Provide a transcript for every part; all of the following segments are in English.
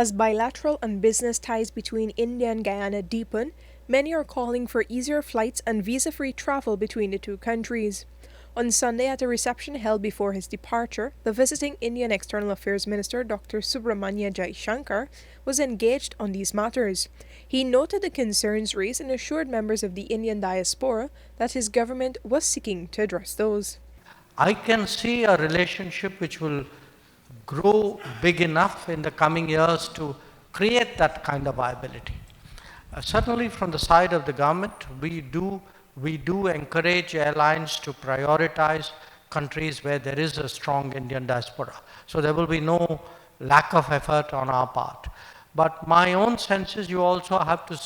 As bilateral and business ties between India and Guyana deepen, many are calling for easier flights and visa-free travel between the two countries. On Sunday, at a reception held before his departure, the visiting Indian External Affairs Minister Dr. Subrahmanyan Jaishankar was engaged on these matters. He noted the concerns raised and assured members of the Indian diaspora that his government was seeking to address those. I can see a relationship which will grow big enough in the coming years to create that kind of viability. Certainly from the side of the government, we do encourage airlines to prioritize countries where there is a strong Indian diaspora. So there will be no lack of effort on our part. But my own sense is you also have to,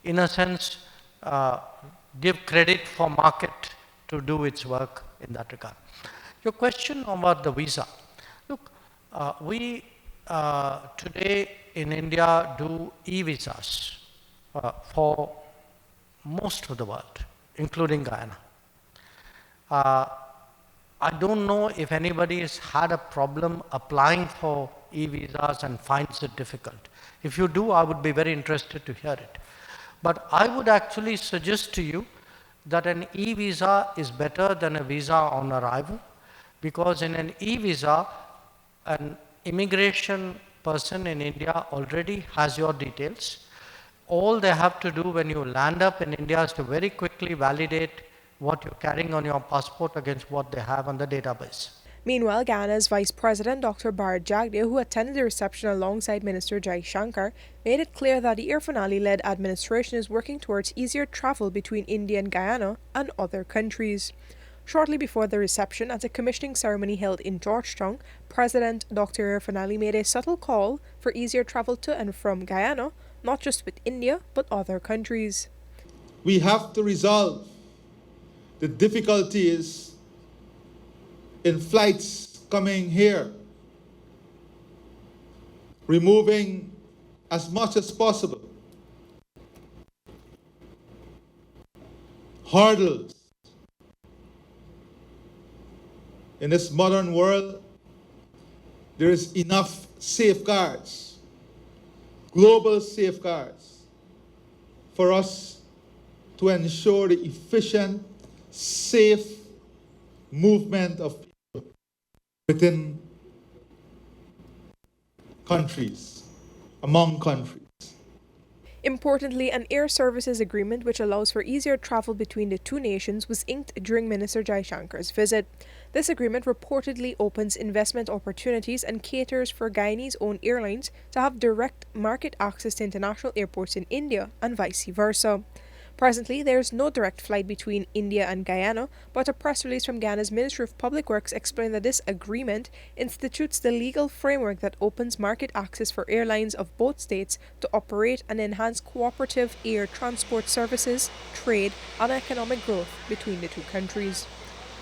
in a sense, give credit for market to do its work in that regard. Your question about the visa. Look, we today in India do e-visas for most of the world, including Guyana. I don't know if anybody has had a problem applying for e-visas and finds it difficult. If you do, I would be very interested to hear it. But I would actually suggest to you that an e-visa is better than a visa on arrival, because in an e-visa, an immigration person in India already has your details. All they have to do when you land up in India is to very quickly validate what you're carrying on your passport against what they have on the database. Meanwhile, Guyana's Vice President Dr. Bharat Jagdeo, who attended the reception alongside Minister Jaishankar, made it clear that the Irfan-Ali-led administration is working towards easier travel between India and Guyana and other countries. Shortly before the reception, at a commissioning ceremony held in Georgetown, President Dr. Irfan-Ali made a subtle call for easier travel to and from Guyana, not just with India, but other countries. We have to resolve the difficulties in flights coming here, removing as much as possible hurdles. In this modern world, there is enough safeguards, global safeguards, for us to ensure the efficient, safe movement of people within countries, among countries. Importantly, an air services agreement which allows for easier travel between the two nations was inked during Minister Jaishankar's visit. This agreement reportedly opens investment opportunities and caters for Guyanese owned airlines to have direct market access to international airports in India and vice versa. Presently, there is no direct flight between India and Guyana, but a press release from Guyana's Ministry of Public Works explained that this agreement institutes the legal framework that opens market access for airlines of both states to operate and enhance cooperative air transport services, trade, and economic growth between the two countries.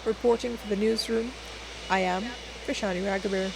Reporting for the newsroom, I am Vishani Raghavir.